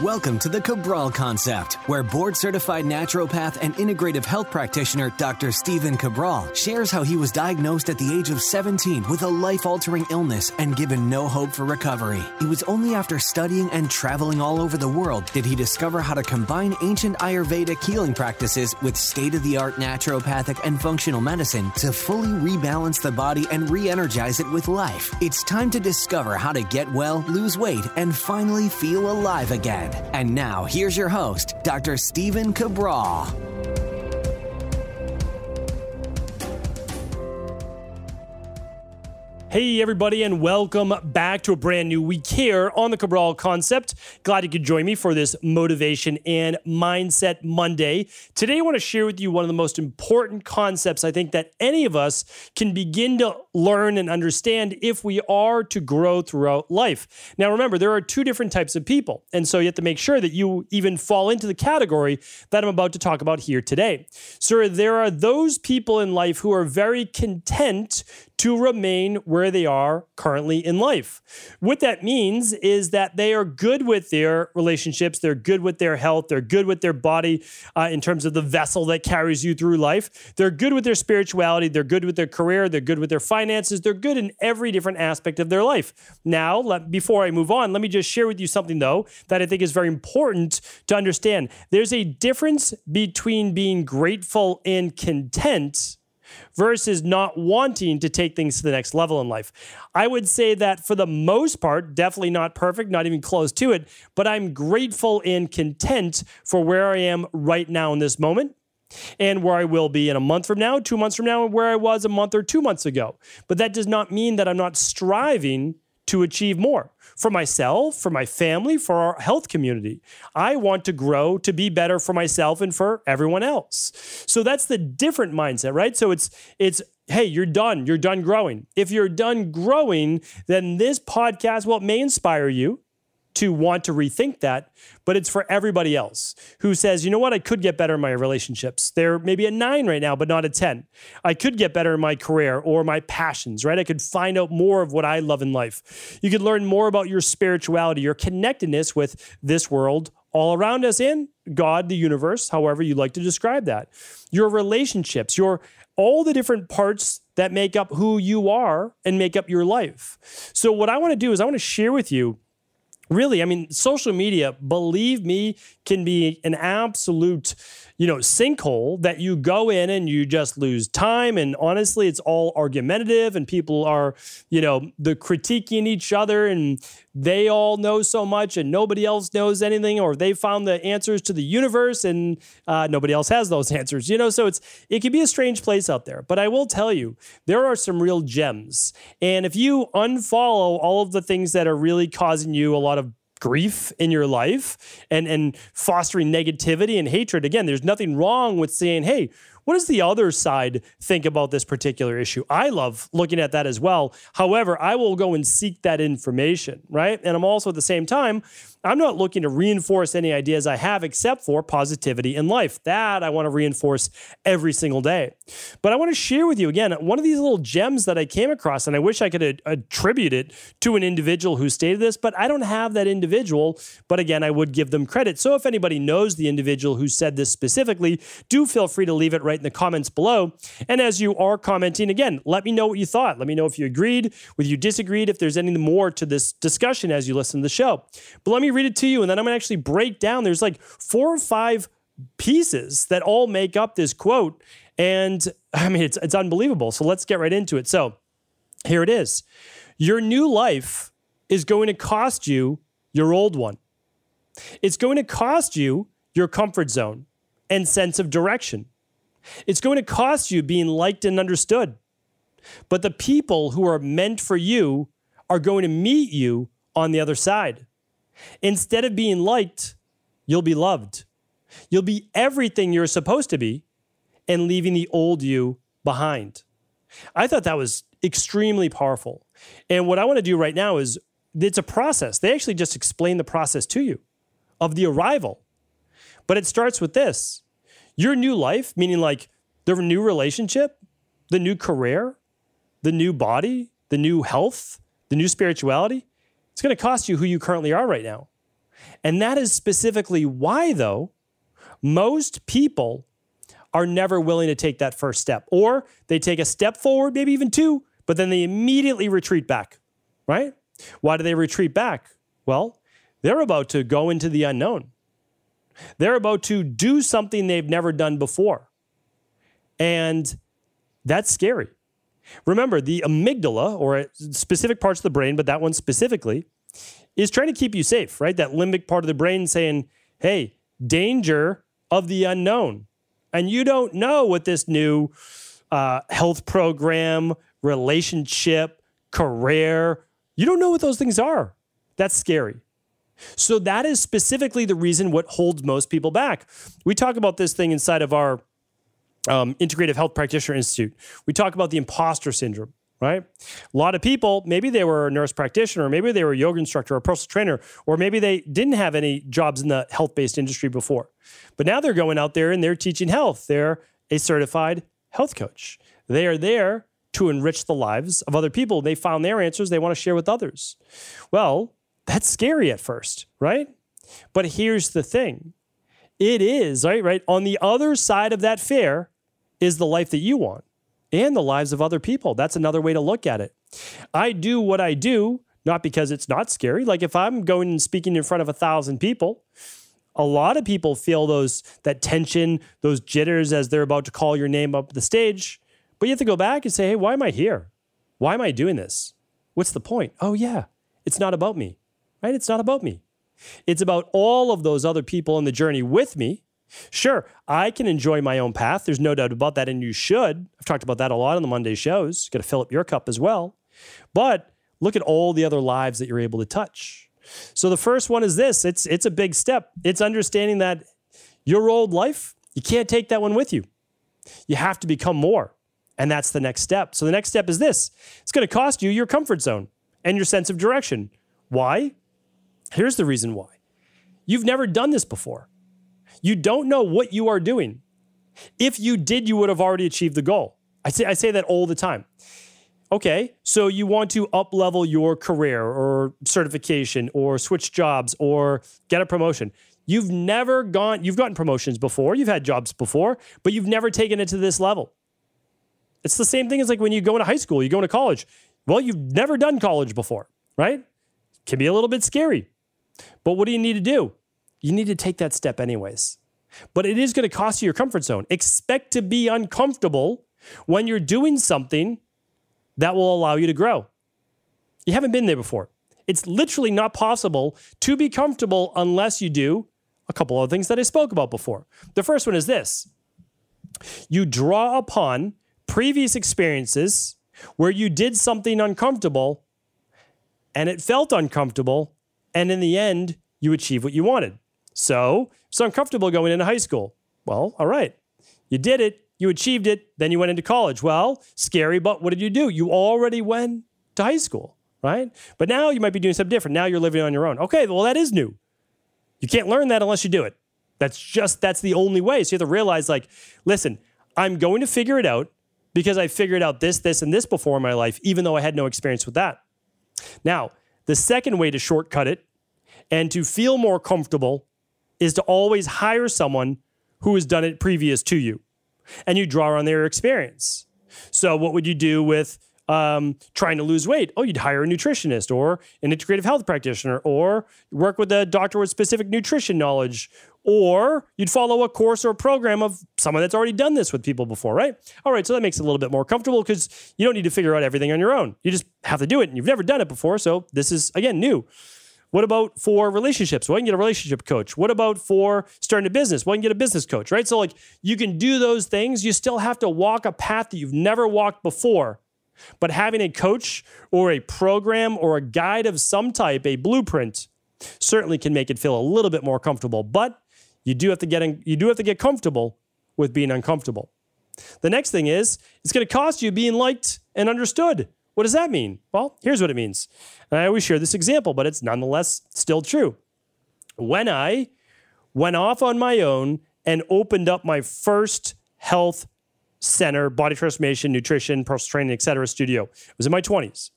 Welcome to the Cabral Concept, where board-certified naturopath and integrative health practitioner Dr. Stephen Cabral shares how he was diagnosed at the age of 17 with a life-altering illness and given no hope for recovery. It was only after studying and traveling all over the world did he discover how to combine ancient Ayurvedic healing practices with state-of-the-art naturopathic and functional medicine to fully rebalance the body and re-energize it with life. It's time to discover how to get well, lose weight, and finally feel alive again. And now, here's your host, Dr. Stephen Cabral. Hey everybody, and welcome back to a brand new week here on the Cabral Concept. Glad you could join me for this Motivation and Mindset Monday. Today I want to share with you one of the most important concepts I think that any of us can begin to learn and understand if we are to grow throughout life. Now remember, there are two different types of people, and so you have to make sure that you even fall into the category that I'm about to talk about here today. So there are those people in life who are very content to remain where they are currently in life. What that means is that they are good with their relationships, they're good with their health, they're good with their body in terms of the vessel that carries you through life. They're good with their spirituality, they're good with their career, they're good with their finances, they're good in every different aspect of their life. Now, before I move on, let me just share with you something though that I think is very important to understand. There's a difference between being grateful and content versus not wanting to take things to the next level in life. I would say that for the most part, definitely not perfect, not even close to it, but I'm grateful and content for where I am right now in this moment and where I will be in a month from now, 2 months from now, and where I was a month or 2 months ago. But that does not mean that I'm not striving to achieve more for myself, for my family, for our health community. I want to grow to be better for myself and for everyone else. So that's the different mindset, right? So it's hey, you're done growing. If you're done growing, then this podcast, well, it may inspire you to want to rethink that, but it's for everybody else who says, you know what, I could get better in my relationships. They're maybe a 9 right now, but not a 10. I could get better in my career or my passions, right? I could find out more of what I love in life. You could learn more about your spirituality, your connectedness with this world all around us and God, the universe, however you like to describe that. Your relationships, all the different parts that make up who you are and make up your life. So what I want to do is I want to share with you really, I mean, social media, believe me, can be an absolute, sinkhole that you go in and you just lose time. And honestly, it's all argumentative and people are, the critiquing each other and they all know so much and nobody else knows anything, or they found the answers to the universe and nobody else has those answers, so it can be a strange place out there. But I will tell you, there are some real gems. And if you unfollow all of the things that are really causing you a lot of grief in your life and fostering negativity and hatred. Again, there's nothing wrong with saying, hey, what does the other side think about this particular issue? I love looking at that as well. However, I will go and seek that information, right? And I'm also at the same time, I'm not looking to reinforce any ideas I have except for positivity in life. That I want to reinforce every single day. But I want to share with you, again, one of these little gems that I came across, and I wish I could attribute it to an individual who stated this, but I don't have that individual. But again, I would give them credit. So if anybody knows the individual who said this specifically, do feel free to leave it right in the comments below. And as you are commenting, again, let me know what you thought. Let me know if you agreed, whether you disagreed, if there's any more to this discussion as you listen to the show. But let me read it to you, and then I'm going to actually break down. There's like 4 or 5 pieces that all make up this quote, and I mean, it's unbelievable. So let's get right into it. So here it is. Your new life is going to cost you your old one. It's going to cost you your comfort zone and sense of direction. It's going to cost you being liked and understood. But the people who are meant for you are going to meet you on the other side. Instead of being liked, you'll be loved. You'll be everything you're supposed to be and leaving the old you behind. I thought that was extremely powerful. And what I want to do right now is, it's a process. They actually just explain the process to you of the arrival. But it starts with this. Your new life, meaning like the new relationship, the new career, the new body, the new health, the new spirituality, it's going to cost you who you currently are right now. And that is specifically why, though, most people are never willing to take that first step. Or they take a step forward, maybe even two, but then they immediately retreat back, right? Why do they retreat back? Well, they're about to go into the unknown. They're about to do something they've never done before. And that's scary. Remember, the amygdala, or specific parts of the brain, but that one specifically, is trying to keep you safe, right? That limbic part of the brain saying, hey, danger of the unknown. And you don't know what this new health program, relationship, career, you don't know what those things are. That's scary. So that is specifically the reason what holds most people back. We talk about this thing inside of our Integrative Health Practitioner Institute. We talk about the imposter syndrome, right? A lot of people, maybe they were a nurse practitioner, or maybe they were a yoga instructor or a personal trainer, or maybe they didn't have any jobs in the health-based industry before. But now they're going out there and they're teaching health. They're a certified health coach. They are there to enrich the lives of other people. They found their answers they want to share with others. Well, that's scary at first, right? But here's the thing. It is, right? On the other side of that fair is the life that you want and the lives of other people. That's another way to look at it. I do what I do, not because it's not scary. Like if I'm going and speaking in front of 1,000 people, a lot of people feel that tension, those jitters as they're about to call your name up the stage. But you have to go back and say, hey, why am I here? Why am I doing this? What's the point? Oh, yeah, it's not about me, right? It's not about me. It's about all of those other people on the journey with me. Sure, I can enjoy my own path. There's no doubt about that, and you should. I've talked about that a lot on the Monday shows. Got to fill up your cup as well. But look at all the other lives that you're able to touch. So the first one is this. It's a big step. It's understanding that your old life, you can't take that one with you. You have to become more. And that's the next step. So the next step is this. It's going to cost you your comfort zone and your sense of direction. Why? Here's the reason why. You've never done this before. You don't know what you are doing. If you did, you would have already achieved the goal. I say that all the time. Okay, so you want to up-level your career or certification or switch jobs or get a promotion. You've gotten promotions before, you've had jobs before, but you've never taken it to this level. It's the same thing as like when you go into high school, you go into college. Well, you've never done college before, right? It can be a little bit scary. But what do you need to do? You need to take that step anyways. But it is going to cost you your comfort zone. Expect to be uncomfortable when you're doing something that will allow you to grow. You haven't been there before. It's literally not possible to be comfortable unless you do a couple of things that I spoke about before. The first one is this. You draw upon previous experiences where you did something uncomfortable and it felt uncomfortable, and in the end, you achieve what you wanted. So it's uncomfortable going into high school. Well, all right. You did it. You achieved it. Then you went into college. Well, scary, but what did you do? You already went to high school, right? But now you might be doing something different. Now you're living on your own. Okay, well, that is new. You can't learn that unless you do it. That's the only way. So you have to realize, like, listen, I'm going to figure it out because I figured out this, and this before in my life, even though I had no experience with that. Now, the second way to shortcut it and to feel more comfortable is to always hire someone who has done it previous to you. And you draw on their experience. So what would you do with trying to lose weight? Oh, you'd hire a nutritionist or an integrative health practitioner, or work with a doctor with specific nutrition knowledge, or you'd follow a course or a program of someone that's already done this with people before, right? All right, so that makes it a little bit more comfortable because you don't need to figure out everything on your own. You just have to do it, and you've never done it before, so this is, again, new. What about for relationships? Well, you can get a relationship coach. What about for starting a business? Well, you can get a business coach, right? So like you can do those things. You still have to walk a path that you've never walked before. But having a coach or a program or a guide of some type, a blueprint, certainly can make it feel a little bit more comfortable. But you do have to get comfortable with being uncomfortable. The next thing is it's going to cost you being liked and understood. What does that mean? Well, here's what it means. And I always share this example, but it's nonetheless still true. When I went off on my own and opened up my first health center, body transformation, nutrition, personal training, et cetera, studio, it was in my 20s.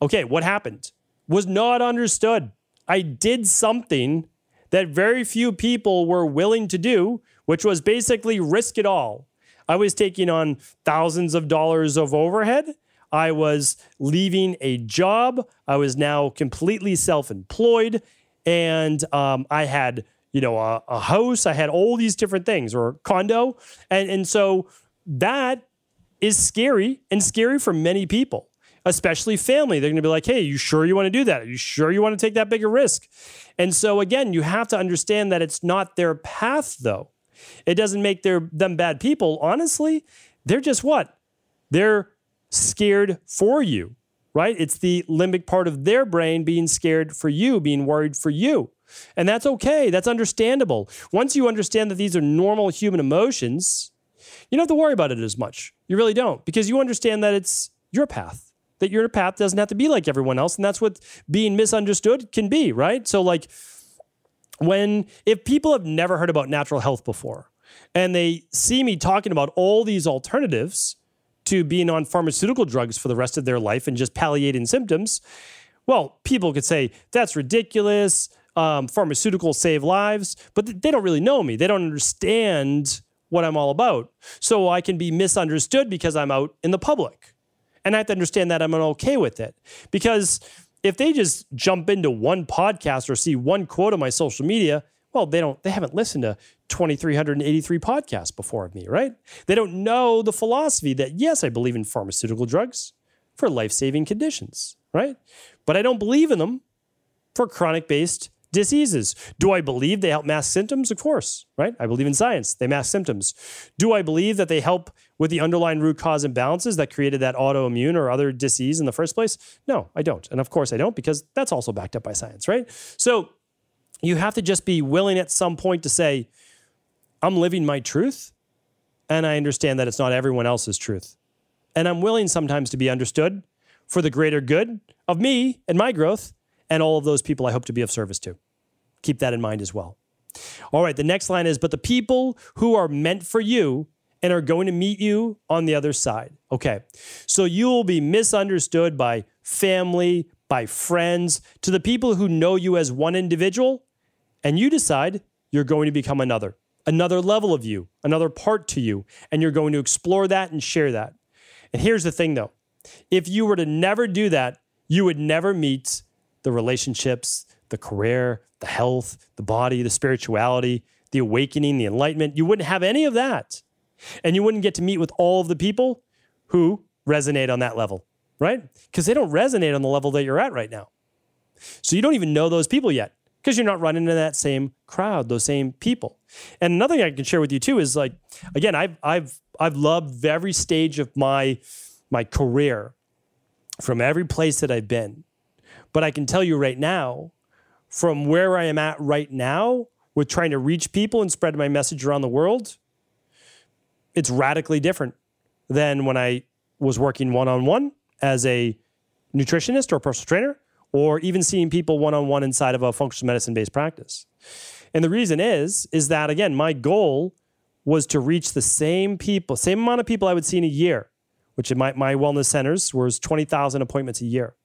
Okay, what happened? Was not understood. I did something that very few people were willing to do, which was basically risk it all. I was taking on thousands of dollars of overhead. I was leaving a job. I was now completely self-employed. And I had, a house. I had all these different things, or a condo. And so that is scary, and scary for many people, especially family. They're going to be like, hey, you sure you want to do that? Are you sure you want to take that bigger risk? And so again, you have to understand that it's not their path, though. It doesn't make them bad people. Honestly, they're just what? They're scared for you, right? It's the limbic part of their brain being scared for you, being worried for you. And that's okay. That's understandable. Once you understand that these are normal human emotions, you don't have to worry about it as much. You really don't, because you understand that it's your path, that your path doesn't have to be like everyone else. And that's what being misunderstood can be, right? So like if people have never heard about natural health before and they see me talking about all these alternatives to being on pharmaceutical drugs for the rest of their life and just palliating symptoms, well, people could say, that's ridiculous. Pharmaceuticals save lives, but they don't really know me. They don't understand what I'm all about. So I can be misunderstood because I'm out in the public. And I have to understand that I'm okay with it. Because if they just jump into one podcast or see one quote on my social media, well, they haven't listened to 2,383 podcasts before of me, right? They don't know the philosophy that, yes, I believe in pharmaceutical drugs for life-saving conditions, right? But I don't believe in them for chronic-based diseases. Do I believe they help mask symptoms? Of course, right? I believe in science. They mask symptoms. Do I believe that they help with the underlying root cause imbalances that created that autoimmune or other disease in the first place? No, I don't. And of course I don't, because that's also backed up by science, right? So you have to just be willing at some point to say, I'm living my truth, and I understand that it's not everyone else's truth. And I'm willing sometimes to be understood for the greater good of me and my growth and all of those people I hope to be of service to. Keep that in mind as well. All right, the next line is, but the people who are meant for you and are going to meet you on the other side. Okay, so you will be misunderstood by family, by friends, to the people who know you as one individual, and you decide you're going to become another level of you, another part to you, and you're going to explore that and share that. And here's the thing, though. If you were to never do that, you would never meet the relationships, the career, the health, the body, the spirituality, the awakening, the enlightenment. You wouldn't have any of that. And you wouldn't get to meet with all of the people who resonate on that level, right? Because they don't resonate on the level that you're at right now. So you don't even know those people yet, because you're not running into that same crowd, those same people. And another thing I can share with you too is, like, again, I've loved every stage of my career from every place that I've been. But I can tell you right now, from where I am at right now with trying to reach people and spread my message around the world, it's radically different than when I was working one-on-one as a nutritionist or a personal trainer, or even seeing people one-on-one inside of a functional medicine-based practice. And the reason is that, again, my goal was to reach the same people, same amount of people I would see in a year, which in my wellness centers was 20,000 appointments a year.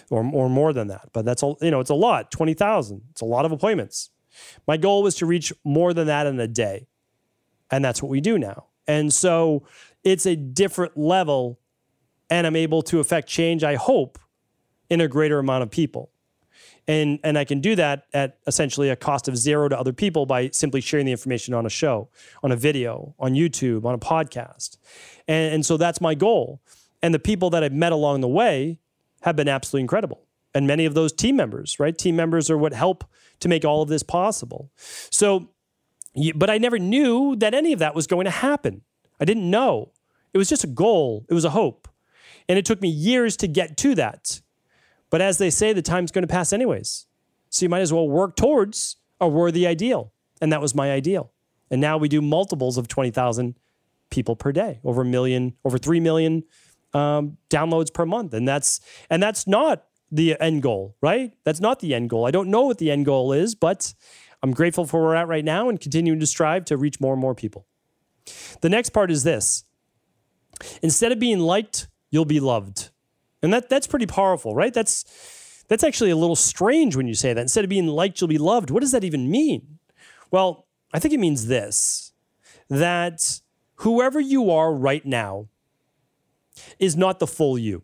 Or more than that. But that's all, it's a lot, 20,000. It's a lot of appointments. My goal was to reach more than that in a day. And that's what we do now. And so it's a different level, and I'm able to affect change, I hope, in a greater amount of people. And I can do that at essentially a cost of zero to other people by simply sharing the information on a show, on a video, on YouTube, on a podcast. And so that's my goal. And the people that I've met along the way have been absolutely incredible. And many of those team members, right? Team members are what help to make all of this possible. So, but I never knew that any of that was going to happen. I didn't know. It was just a goal. It was a hope. And it took me years to get to that. But as they say, the time's going to pass anyways. So you might as well work towards a worthy ideal. And that was my ideal. And now we do multiples of 20,000 people per day, over 3 million downloads per month. And that's not the end goal, right? That's not the end goal. I don't know what the end goal is, but I'm grateful for where we're at right now and continuing to strive to reach more and more people. The next part is this. Instead of being liked, you'll be loved. And that's pretty powerful, right? That's That's actually a little strange when you say that. Instead of being liked, you'll be loved. What does that even mean? Well, I think it means this, that whoever you are right now is not the full you.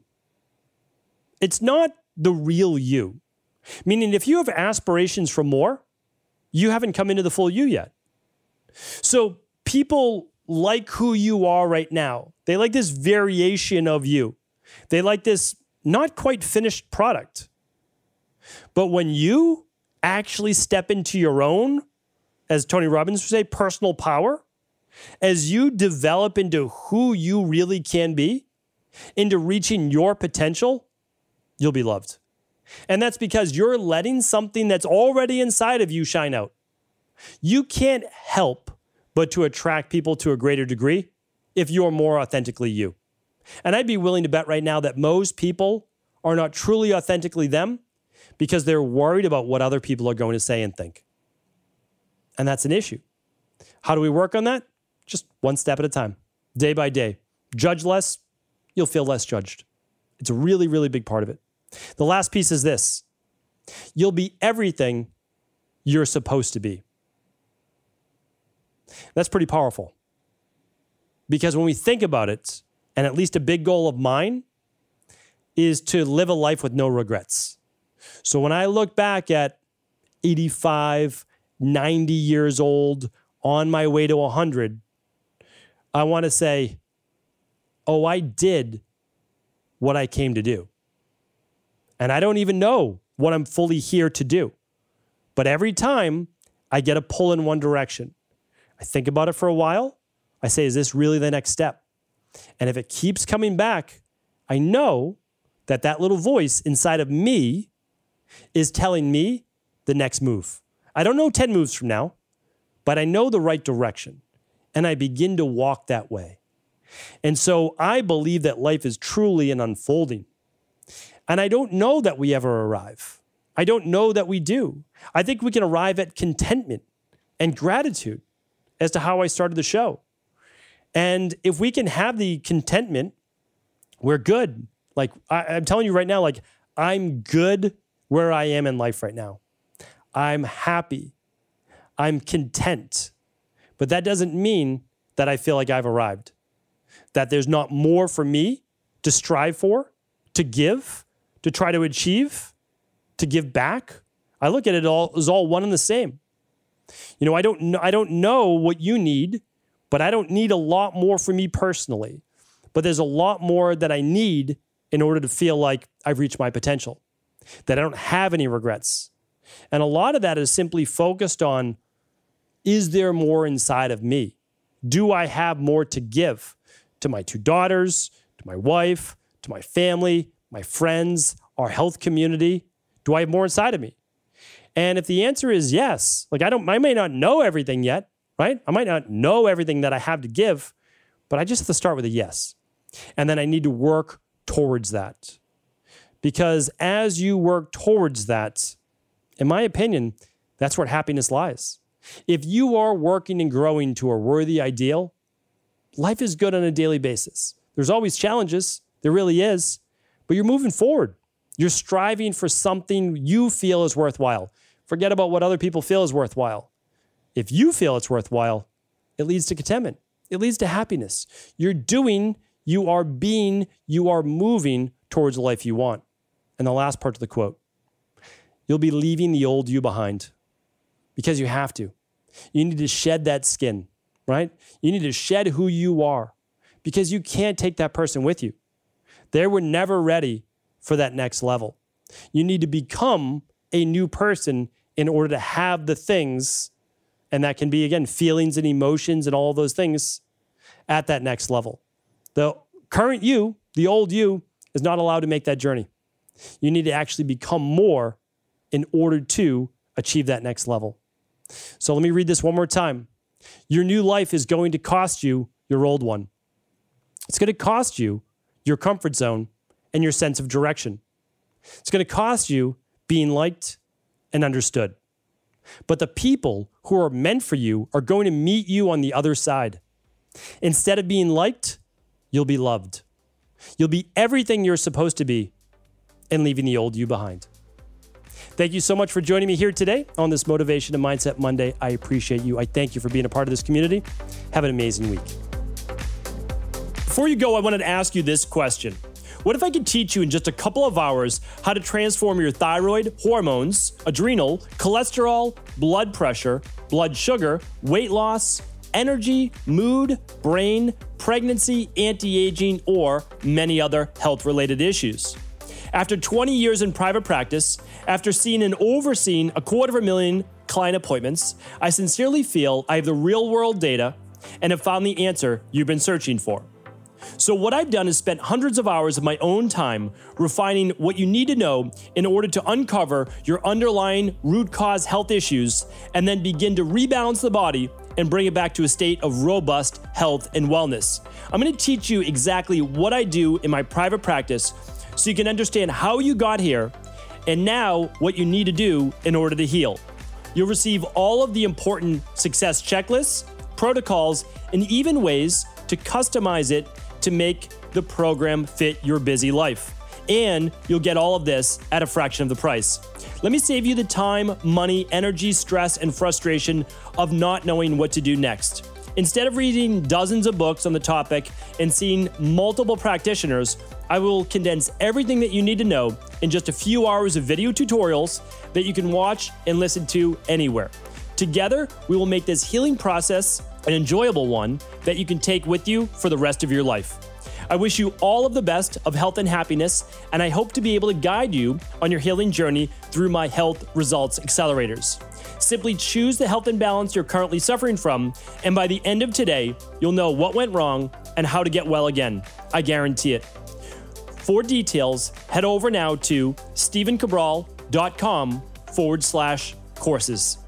It's not the real you. Meaning if you have aspirations for more, you haven't come into the full you yet. So people like who you are right now. They like this variation of you. They like this not quite finished product. But when you actually step into your own, as Tony Robbins would say, personal power, as you develop into who you really can be, into reaching your potential, you'll be loved. And that's because you're letting something that's already inside of you shine out. You can't help but to attract people to a greater degree if you're more authentically you. And I'd be willing to bet right now that most people are not truly authentically them because they're worried about what other people are going to say and think. And that's an issue. How do we work on that? Just one step at a time, day by day. Judge less, you'll feel less judged. It's a really, really big part of it. The last piece is this. You'll be everything you're supposed to be. That's pretty powerful. Because when we think about it, and at least a big goal of mine is to live a life with no regrets. So when I look back at 85, 90 years old, on my way to 100, I want to say, oh, I did what I came to do. And I don't even know what I'm fully here to do. But every time I get a pull in one direction, I think about it for a while. I say, is this really the next step? And if it keeps coming back, I know that that little voice inside of me is telling me the next move. I don't know 10 moves from now, but I know the right direction. And I begin to walk that way. And so I believe that life is truly an unfolding. And I don't know that we ever arrive. I don't know that we do. I think we can arrive at contentment and gratitude as to how I started the show. And if we can have the contentment, we're good. Like I'm telling you right now, like I'm good where I am in life right now. I'm happy. I'm content. But that doesn't mean that I feel like I've arrived. That there's not more for me to strive for, to give, to try to achieve, to give back. I look at it all as all one and the same. You know, I don't know what you need, but I don't need a lot more for me personally. But there's a lot more that I need in order to feel like I've reached my potential, that I don't have any regrets. And a lot of that is simply focused on, is there more inside of me? Do I have more to give to my 2 daughters, to my wife, to my family, my friends, our health community? Do I have more inside of me? And if the answer is yes, like I may not know everything yet, right? I might not know everything that I have to give, but I just have to start with a yes. And then I need to work towards that. Because as you work towards that, in my opinion, that's where happiness lies. If you are working and growing to a worthy ideal, life is good on a daily basis. There's always challenges. There really is. But you're moving forward. You're striving for something you feel is worthwhile. Forget about what other people feel is worthwhile. If you feel it's worthwhile, it leads to contentment. It leads to happiness. You're doing, you are being, you are moving towards the life you want. And the last part of the quote, you'll be leaving the old you behind because you have to. You need to shed that skin, right? You need to shed who you are because you can't take that person with you. They were never ready for that next level. You need to become a new person in order to have the things, and that can be, again, feelings and emotions and all those things at that next level. The current you, the old you, is not allowed to make that journey. You need to actually become more in order to achieve that next level. So let me read this one more time. Your new life is going to cost you your old one. It's going to cost you your comfort zone and your sense of direction. It's going to cost you being liked and understood. But the people who are meant for you are going to meet you on the other side. Instead of being liked, you'll be loved. You'll be everything you're supposed to be and leaving the old you behind. Thank you so much for joining me here today on this Motivation and Mindset Monday. I appreciate you. I thank you for being a part of this community. Have an amazing week. Before you go, I wanted to ask you this question. What if I could teach you in just a couple of hours how to transform your thyroid, hormones, adrenal, cholesterol, blood pressure, blood sugar, weight loss, energy, mood, brain, pregnancy, anti-aging, or many other health-related issues? After 20 years in private practice, after seeing and overseeing 250,000 client appointments, I sincerely feel I have the real-world data and have found the answer you've been searching for. So what I've done is spent hundreds of hours of my own time refining what you need to know in order to uncover your underlying root cause health issues and then begin to rebalance the body and bring it back to a state of robust health and wellness. I'm going to teach you exactly what I do in my private practice so you can understand how you got here and now what you need to do in order to heal. You'll receive all of the important success checklists, protocols, and even ways to customize it to make the program fit your busy life. And you'll get all of this at a fraction of the price. Let me save you the time, money, energy, stress, and frustration of not knowing what to do next. Instead of reading dozens of books on the topic and seeing multiple practitioners, I will condense everything that you need to know in just a few hours of video tutorials that you can watch and listen to anywhere. Together, we will make this healing process an enjoyable one that you can take with you for the rest of your life. I wish you all of the best of health and happiness, and I hope to be able to guide you on your healing journey through my Health Results Accelerators. Simply choose the health imbalance you're currently suffering from, and by the end of today, you'll know what went wrong and how to get well again. I guarantee it. For details, head over now to stevencabral.com/courses.